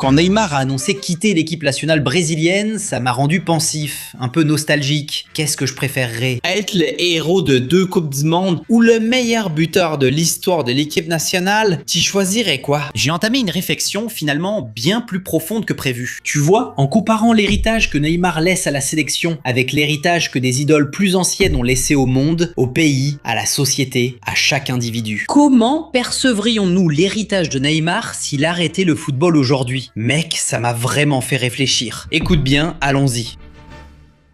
Quand Neymar a annoncé quitter l'équipe nationale brésilienne, ça m'a rendu pensif, un peu nostalgique. Qu'est-ce que je préférerais? Être le héros de 2 Coupes du Monde ou le meilleur buteur de l'histoire de l'équipe nationale? Tu choisirais quoi? J'ai entamé une réflexion finalement bien plus profonde que prévu. Tu vois, en comparant l'héritage que Neymar laisse à la sélection avec l'héritage que des idoles plus anciennes ont laissé au monde, au pays, à la société, à chaque individu. Comment percevrions-nous l'héritage de Neymar s'il arrêtait le football aujourd'hui? Mec, ça m'a vraiment fait réfléchir. Écoute bien, allons-y.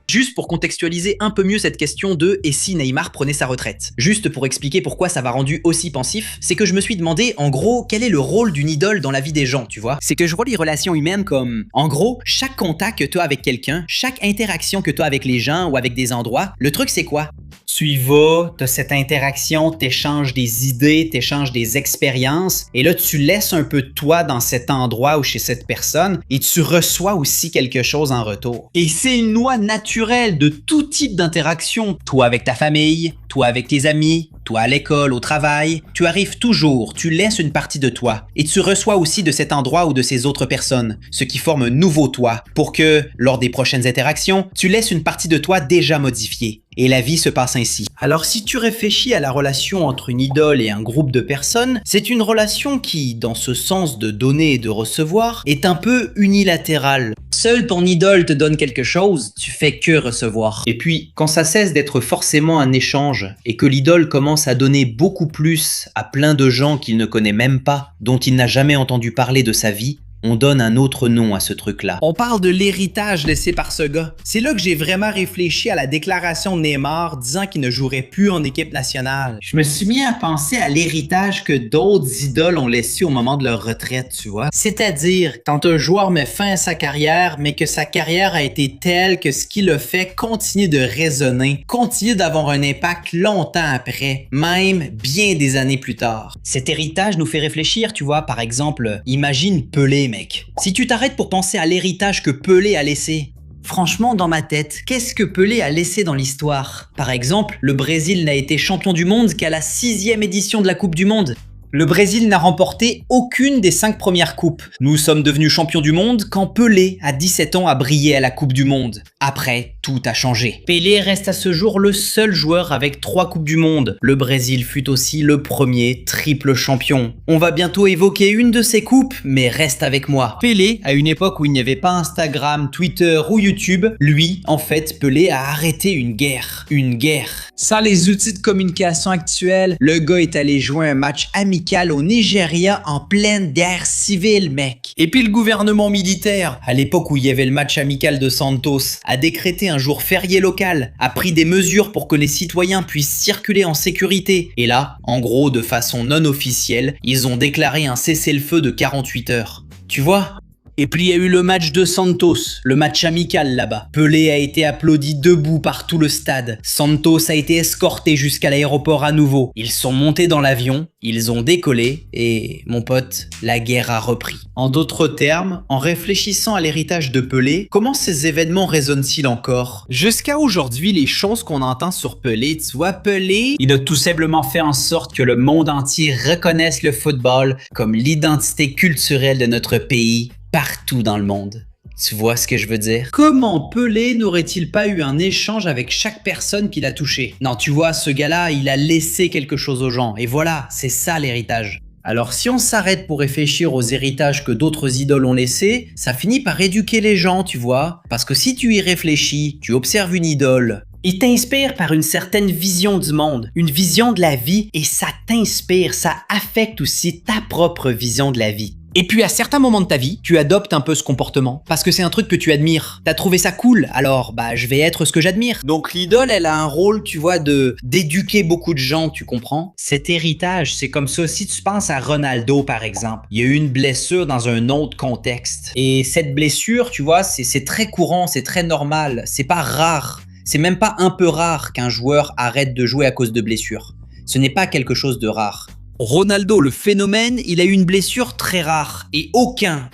Juste pour contextualiser un peu mieux cette question de « et si Neymar prenait sa retraite ?» Juste pour expliquer pourquoi ça m'a rendu aussi pensif, c'est que je me suis demandé en gros quel est le rôle d'une idole dans la vie des gens, tu vois. C'est que je vois les relations humaines comme, en gros, chaque contact que tu as avec quelqu'un, chaque interaction que tu as avec les gens ou avec des endroits, le truc c'est quoi? Tu y vas, t'as cette interaction, t'échanges des idées, t'échanges des expériences, et là tu laisses un peu de toi dans cet endroit ou chez cette personne, et tu reçois aussi quelque chose en retour. Et c'est une loi naturelle de tout type d'interaction. Toi avec ta famille, toi avec tes amis, toi à l'école, au travail, tu arrives toujours, tu laisses une partie de toi, et tu reçois aussi de cet endroit ou de ces autres personnes, ce qui forme un nouveau toi, pour que, lors des prochaines interactions, tu laisses une partie de toi déjà modifiée. Et la vie se passe ainsi. Alors si tu réfléchis à la relation entre une idole et un groupe de personnes, c'est une relation qui, dans ce sens de donner et de recevoir, est un peu unilatérale. Seul ton idole te donne quelque chose, tu fais que recevoir. Et puis, quand ça cesse d'être forcément un échange, et que l'idole commence à donner beaucoup plus à plein de gens qu'il ne connaît même pas, dont il n'a jamais entendu parler de sa vie, on donne un autre nom à ce truc-là. On parle de l'héritage laissé par ce gars. C'est là que j'ai vraiment réfléchi à la déclaration de Neymar disant qu'il ne jouerait plus en équipe nationale. Je me suis mis à penser à l'héritage que d'autres idoles ont laissé au moment de leur retraite, tu vois. C'est-à-dire, quand un joueur met fin à sa carrière, mais que sa carrière a été telle que ce qu'il a fait continue de résonner, continue d'avoir un impact longtemps après, même bien des années plus tard. Cet héritage nous fait réfléchir, tu vois. Par exemple, imagine Pelé, mec. Si tu t'arrêtes pour penser à l'héritage que Pelé a laissé, franchement, dans ma tête, qu'est-ce que Pelé a laissé dans l'histoire? Par exemple, le Brésil n'a été champion du monde qu'à la 6e édition de la Coupe du Monde. Le Brésil n'a remporté aucune des 5 premières coupes. Nous sommes devenus champions du monde quand Pelé, à 17 ans, a brillé à la Coupe du Monde. Après, tout a changé. Pelé reste à ce jour le seul joueur avec 3 coupes du monde. Le Brésil fut aussi le premier triple champion. On va bientôt évoquer une de ces coupes, mais reste avec moi. Pelé, à une époque où il n'y avait pas Instagram, Twitter ou YouTube, lui, en fait, Pelé a arrêté une guerre. Une guerre. Sans les outils de communication actuels, le gars est allé jouer un match amical au Nigeria en pleine guerre civile, mec. Et puis le gouvernement militaire, à l'époque où il y avait le match amical de Santos, a décrété un jour férié local, a pris des mesures pour que les citoyens puissent circuler en sécurité. Et là, en gros, de façon non officielle, ils ont déclaré un cessez-le-feu de 48 heures. Tu vois ? Et puis il y a eu le match de Santos, le match amical là-bas. Pelé a été applaudi debout par tout le stade. Santos a été escorté jusqu'à l'aéroport à nouveau. Ils sont montés dans l'avion, ils ont décollé et, mon pote, la guerre a repris. En d'autres termes, en réfléchissant à l'héritage de Pelé, comment ces événements résonnent-ils encore? Jusqu'à aujourd'hui, les choses qu'on entend sur Pelé, tu vois, Pelé, il a tout simplement fait en sorte que le monde entier reconnaisse le football comme l'identité culturelle de notre pays, partout dans le monde. Tu vois ce que je veux dire? Comment Pelé n'aurait-il pas eu un échange avec chaque personne qu'il a touché? Non, tu vois, ce gars-là, il a laissé quelque chose aux gens. Et voilà, c'est ça l'héritage. Alors si on s'arrête pour réfléchir aux héritages que d'autres idoles ont laissés, ça finit par éduquer les gens, tu vois. Parce que si tu y réfléchis, tu observes une idole, il t'inspire par une certaine vision du monde, une vision de la vie, et ça t'inspire, ça affecte aussi ta propre vision de la vie. Et puis à certains moments de ta vie, tu adoptes un peu ce comportement parce que c'est un truc que tu admires. T'as trouvé ça cool, alors je vais être ce que j'admire. Donc l'idole, elle a un rôle, tu vois, d'éduquer beaucoup de gens, tu comprends? Cet héritage, c'est comme ça. Si tu penses à Ronaldo par exemple, il y a eu une blessure dans un autre contexte. Et cette blessure, tu vois, c'est très courant, c'est très normal, c'est pas rare. C'est même pas un peu rare qu'un joueur arrête de jouer à cause de blessures. Ce n'est pas quelque chose de rare. Ronaldo, le phénomène, il a eu une blessure très rare. Et aucun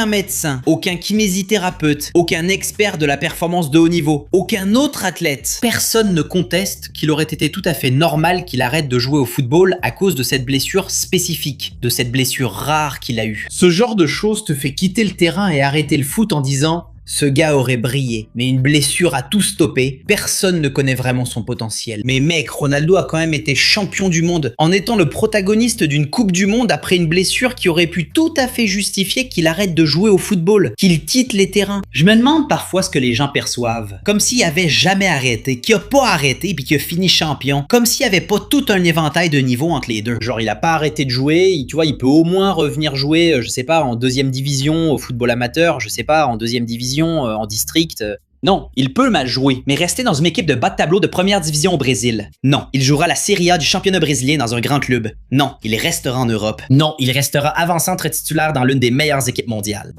médecin, aucun kinésithérapeute, aucun expert de la performance de haut niveau, aucun autre athlète, personne ne conteste qu'il aurait été tout à fait normal qu'il arrête de jouer au football à cause de cette blessure spécifique, de cette blessure rare qu'il a eue. Ce genre de choses te fait quitter le terrain et arrêter le foot en disant « Ce gars aurait brillé, mais une blessure a tout stoppé, personne ne connaît vraiment son potentiel. » Mais mec, Ronaldo a quand même été champion du monde, en étant le protagoniste d'une coupe du monde après une blessure qui aurait pu tout à fait justifier qu'il arrête de jouer au football, qu'il quitte les terrains. Je me demande parfois ce que les gens perçoivent. Comme s'il avait jamais arrêté, qu'il a pas arrêté puis qu'il a fini champion. Comme s'il y avait pas tout un éventail de niveaux entre les deux. Genre il a pas arrêté de jouer, tu vois, il peut au moins revenir jouer, je sais pas, en deuxième division au football amateur, je sais pas, en deuxième division en district. Non, il peut mal jouer, mais rester dans une équipe de bas de tableau de première division au Brésil. Non, il jouera la Serie A du championnat brésilien dans un grand club. Non, il restera en Europe. Non, il restera avant-centre titulaire dans l'une des meilleures équipes mondiales.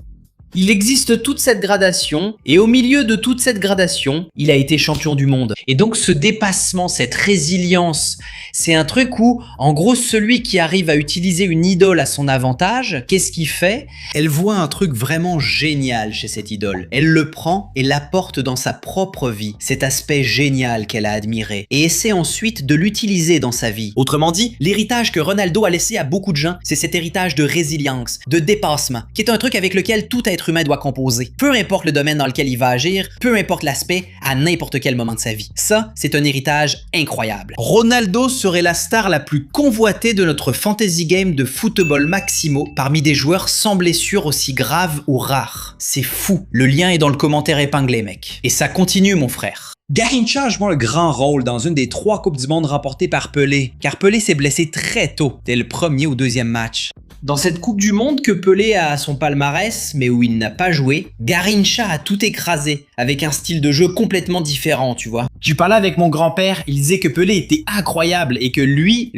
Il existe toute cette gradation, et au milieu de toute cette gradation, il a été champion du monde. Et donc ce dépassement, cette résilience, c'est un truc où, en gros, celui qui arrive à utiliser une idole à son avantage, qu'est-ce qu'il fait? Elle voit un truc vraiment génial chez cette idole. Elle le prend et l'apporte dans sa propre vie, cet aspect génial qu'elle a admiré, et essaie ensuite de l'utiliser dans sa vie. Autrement dit, l'héritage que Ronaldo a laissé à beaucoup de gens, c'est cet héritage de résilience, de dépassement, qui est un truc avec lequel tout être humain doit composer. Peu importe le domaine dans lequel il va agir, peu importe l'aspect, à n'importe quel moment de sa vie. Ça, c'est un héritage incroyable. Ronaldo serait la star la plus convoitée de notre fantasy game de football maximo parmi des joueurs sans blessure aussi grave ou rare. C'est fou. Le lien est dans le commentaire épinglé, mec. Et ça continue, mon frère. Garrincha joue le grand rôle dans une des 3 Coupes du Monde remportées par Pelé, car Pelé s'est blessé très tôt, dès le premier ou deuxième match. Dans cette Coupe du Monde que Pelé a à son palmarès, mais où il n'a pas joué, Garrincha a tout écrasé, avec un style de jeu complètement différent, tu vois. Je parlais avec mon grand-père, il disait que Pelé était incroyable et que lui,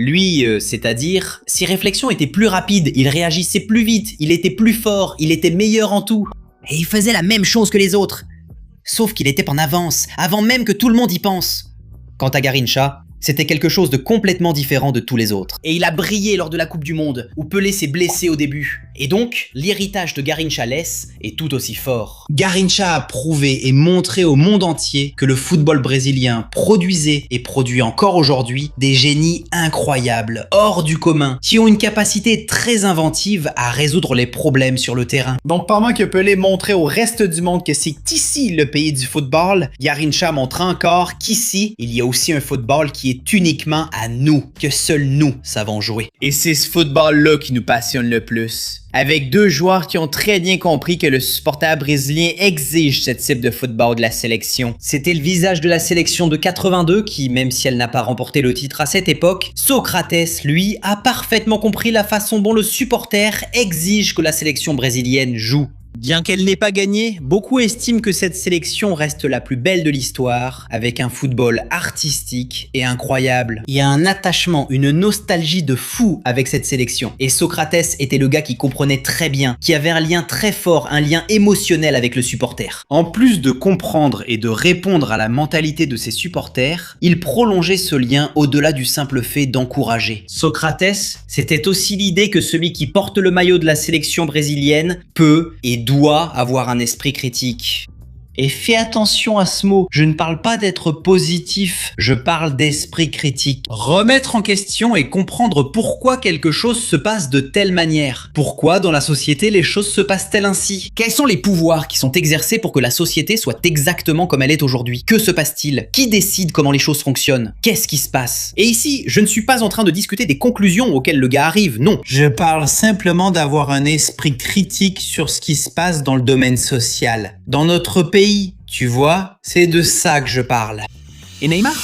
c'est-à-dire, ses réflexions étaient plus rapides, il réagissait plus vite, il était plus fort, il était meilleur en tout. Et il faisait la même chose que les autres. Sauf qu'il était en avance, avant même que tout le monde y pense. Quant à Garrincha, c'était quelque chose de complètement différent de tous les autres. Et il a brillé lors de la Coupe du Monde, où Pelé s'est blessé au début. Et donc, l'héritage de Garrincha laisse est tout aussi fort. Garrincha a prouvé et montré au monde entier que le football brésilien produisait et produit encore aujourd'hui des génies incroyables, hors du commun, qui ont une capacité très inventive à résoudre les problèmes sur le terrain. Donc pendant que Pelé montrait au reste du monde que c'est ici le pays du football, Garrincha montre encore qu'ici, il y a aussi un football qui est uniquement à nous, que seuls nous savons jouer. Et c'est ce football-là qui nous passionne le plus. Avec 2 joueurs qui ont très bien compris que le supporter brésilien exige ce type de football de la sélection. C'était le visage de la sélection de 82 qui, même si elle n'a pas remporté le titre à cette époque, Socrates, lui, a parfaitement compris la façon dont le supporter exige que la sélection brésilienne joue. Bien qu'elle n'ait pas gagné, beaucoup estiment que cette sélection reste la plus belle de l'histoire, avec un football artistique et incroyable. Il y a un attachement, une nostalgie de fou avec cette sélection. Et Socrates était le gars qui comprenait très bien, qui avait un lien très fort, un lien émotionnel avec le supporter. En plus de comprendre et de répondre à la mentalité de ses supporters, il prolongeait ce lien au-delà du simple fait d'encourager. Socrates, c'était aussi l'idée que celui qui porte le maillot de la sélection brésilienne peut et doit avoir un esprit critique. Et fais attention à ce mot, je ne parle pas d'être positif, je parle d'esprit critique. Remettre en question et comprendre pourquoi quelque chose se passe de telle manière. Pourquoi dans la société les choses se passent-elles ainsi? Quels sont les pouvoirs qui sont exercés pour que la société soit exactement comme elle est aujourd'hui? Que se passe-t-il? Qui décide comment les choses fonctionnent? Qu'est-ce qui se passe? Et ici, je ne suis pas en train de discuter des conclusions auxquelles le gars arrive, non. Je parle simplement d'avoir un esprit critique sur ce qui se passe dans le domaine social. Dans notre pays, tu vois, c'est de ça que je parle. Et Neymar?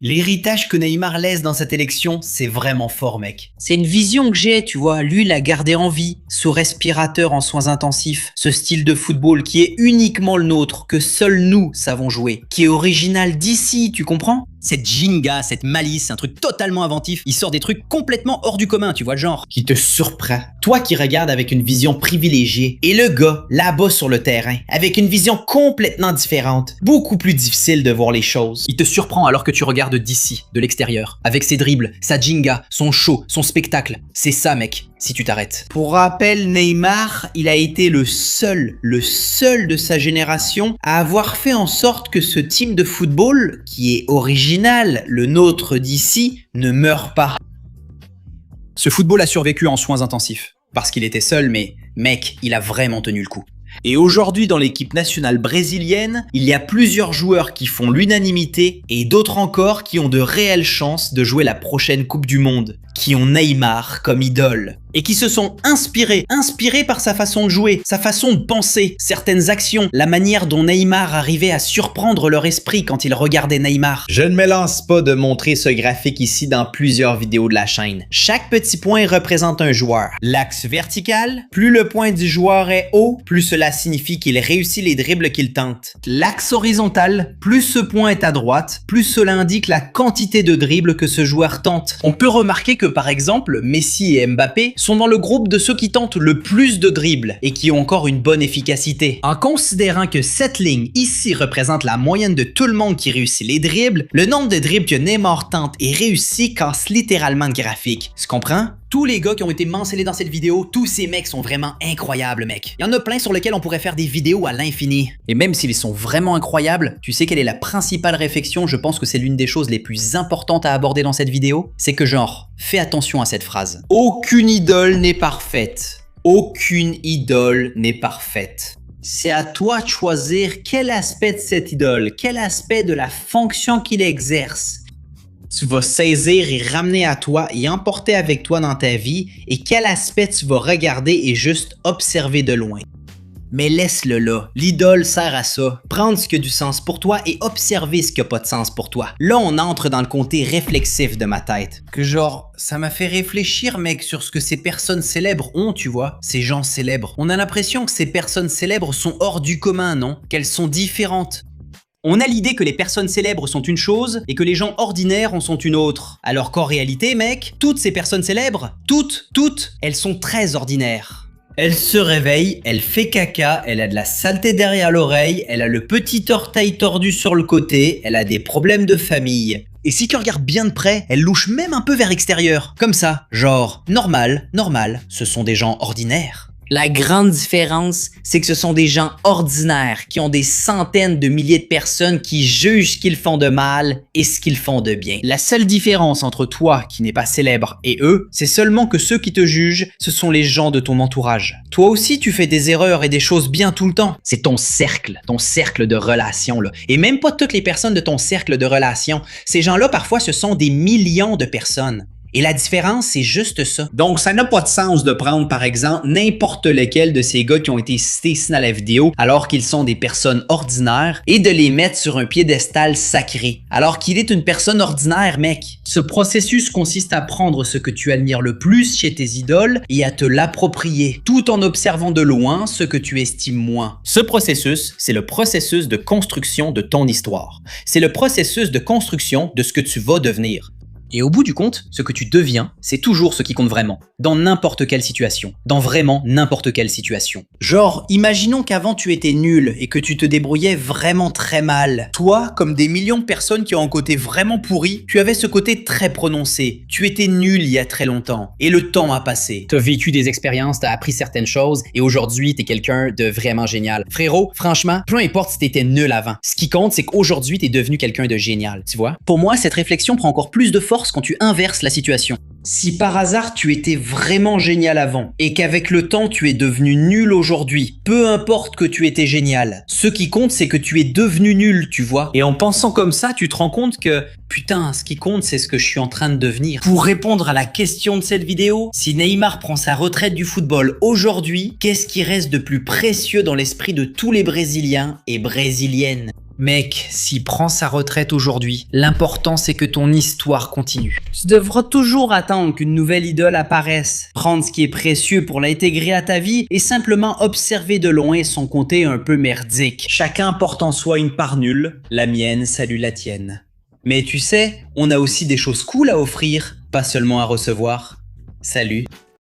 L'héritage que Neymar laisse dans cette élection, c'est vraiment fort, mec. C'est une vision que j'ai, tu vois. Lui, l'a gardé en vie, sous respirateur en soins intensifs. Ce style de football qui est uniquement le nôtre, que seuls nous savons jouer. Qui est original d'ici, tu comprends? Cette ginga, cette malice, un truc totalement inventif. Il sort des trucs complètement hors du commun, tu vois le genre. Qui te surprend. Toi qui regardes avec une vision privilégiée. Et le gars, là-bas sur le terrain, avec une vision complètement différente. Beaucoup plus difficile de voir les choses. Il te surprend alors que tu regardes d'ici, de l'extérieur. Avec ses dribbles, sa ginga, son show, son spectacle. C'est ça, mec, si tu t'arrêtes. Pour rappel, Neymar, il a été le seul de sa génération à avoir fait en sorte que ce team de football, qui est original, le nôtre d'ici, ne meurt pas. Ce football a survécu en soins intensifs. Parce qu'il était seul, mais mec, il a vraiment tenu le coup. Et aujourd'hui, dans l'équipe nationale brésilienne, il y a plusieurs joueurs qui font l'unanimité et d'autres encore qui ont de réelles chances de jouer la prochaine Coupe du Monde, qui ont Neymar comme idole et qui se sont inspirés par sa façon de jouer, sa façon de penser, certaines actions, la manière dont Neymar arrivait à surprendre leur esprit quand ils regardaient Neymar. Je ne me lance pas de montrer ce graphique ici dans plusieurs vidéos de la chaîne. Chaque petit point représente un joueur. L'axe vertical, plus le point du joueur est haut, plus cela signifie qu'il réussit les dribbles qu'il tente. L'axe horizontal, plus ce point est à droite, plus cela indique la quantité de dribbles que ce joueur tente. On peut remarquer que par exemple, Messi et Mbappé sont dans le groupe de ceux qui tentent le plus de dribbles et qui ont encore une bonne efficacité. En considérant que cette ligne ici représente la moyenne de tout le monde qui réussit les dribbles, le nombre de dribbles que Neymar tente et réussit casse littéralement le graphique. Tu comprends? Tous les gars qui ont été mentionnés dans cette vidéo, tous ces mecs sont vraiment incroyables, mec. Il y en a plein sur lesquels on pourrait faire des vidéos à l'infini. Et même s'ils sont vraiment incroyables, tu sais quelle est la principale réflexion? Je pense que c'est l'une des choses les plus importantes à aborder dans cette vidéo. C'est que genre, fais attention à cette phrase. Aucune idole n'est parfaite. Aucune idole n'est parfaite. C'est à toi de choisir quel aspect de cette idole, quel aspect de la fonction qu'il exerce tu vas saisir et ramener à toi et emporter avec toi dans ta vie et quel aspect tu vas regarder et juste observer de loin. Mais laisse-le là, l'idole sert à ça, prendre ce qui a du sens pour toi et observer ce qui a pas de sens pour toi. Là on entre dans le côté réflexif de ma tête. Que genre, ça m'a fait réfléchir mec sur ce que ces personnes célèbres ont tu vois, ces gens célèbres. On a l'impression que ces personnes célèbres sont hors du commun non? Qu'elles sont différentes. On a l'idée que les personnes célèbres sont une chose et que les gens ordinaires en sont une autre. Alors qu'en réalité, mec, toutes ces personnes célèbres, toutes, elles sont très ordinaires. Elle se réveille, elle fait caca, elle a de la saleté derrière l'oreille, elle a le petit orteil tordu sur le côté, elle a des problèmes de famille. Et si tu regardes bien de près, elle louche même un peu vers l'extérieur. Comme ça, genre, normal, ce sont des gens ordinaires. La grande différence, c'est que ce sont des gens ordinaires qui ont des centaines de milliers de personnes qui jugent ce qu'ils font de mal et ce qu'ils font de bien. La seule différence entre toi, qui n'es pas célèbre, et eux, c'est seulement que ceux qui te jugent, ce sont les gens de ton entourage. Toi aussi, tu fais des erreurs et des choses bien tout le temps. C'est ton cercle de relations, là. Et même pas toutes les personnes de ton cercle de relations. Ces gens-là, parfois, ce sont des millions de personnes. Et la différence, c'est juste ça. Donc, ça n'a pas de sens de prendre, par exemple, n'importe lequel de ces gars qui ont été cités ici dans la vidéo, alors qu'ils sont des personnes ordinaires, et de les mettre sur un piédestal sacré, alors qu'il est une personne ordinaire, mec. Ce processus consiste à prendre ce que tu admires le plus chez tes idoles et à te l'approprier, tout en observant de loin ce que tu estimes moins. Ce processus, c'est le processus de construction de ton histoire. C'est le processus de construction de ce que tu vas devenir. Et au bout du compte, ce que tu deviens, c'est toujours ce qui compte vraiment. Dans n'importe quelle situation. Dans vraiment n'importe quelle situation. Genre, imaginons qu'avant tu étais nul et que tu te débrouillais vraiment très mal. Toi, comme des millions de personnes qui ont un côté vraiment pourri, tu avais ce côté très prononcé. Tu étais nul il y a très longtemps. Et le temps a passé. T'as vécu des expériences, t'as appris certaines choses et aujourd'hui t'es quelqu'un de vraiment génial. Frérot, franchement, peu importe si t'étais nul avant. Ce qui compte, c'est qu'aujourd'hui t'es devenu quelqu'un de génial. Tu vois? Pour moi, cette réflexion prend encore plus de force quand tu inverses la situation. Si par hasard tu étais vraiment génial avant et qu'avec le temps tu es devenu nul aujourd'hui, peu importe que tu étais génial, ce qui compte c'est que tu es devenu nul, tu vois. Et en pensant comme ça, tu te rends compte que putain, ce qui compte c'est ce que je suis en train de devenir. Pour répondre à la question de cette vidéo, si Neymar prend sa retraite du football aujourd'hui, qu'est-ce qui reste de plus précieux dans l'esprit de tous les Brésiliens et Brésiliennes? Mec, s'il prend sa retraite aujourd'hui, l'important c'est que ton histoire continue. Tu devras toujours attendre qu'une nouvelle idole apparaisse, prendre ce qui est précieux pour l'intégrer à ta vie et simplement observer de loin son côté un peu merdique. Chacun porte en soi une part nulle, la mienne salue la tienne. Mais tu sais, on a aussi des choses cool à offrir, pas seulement à recevoir. Salut!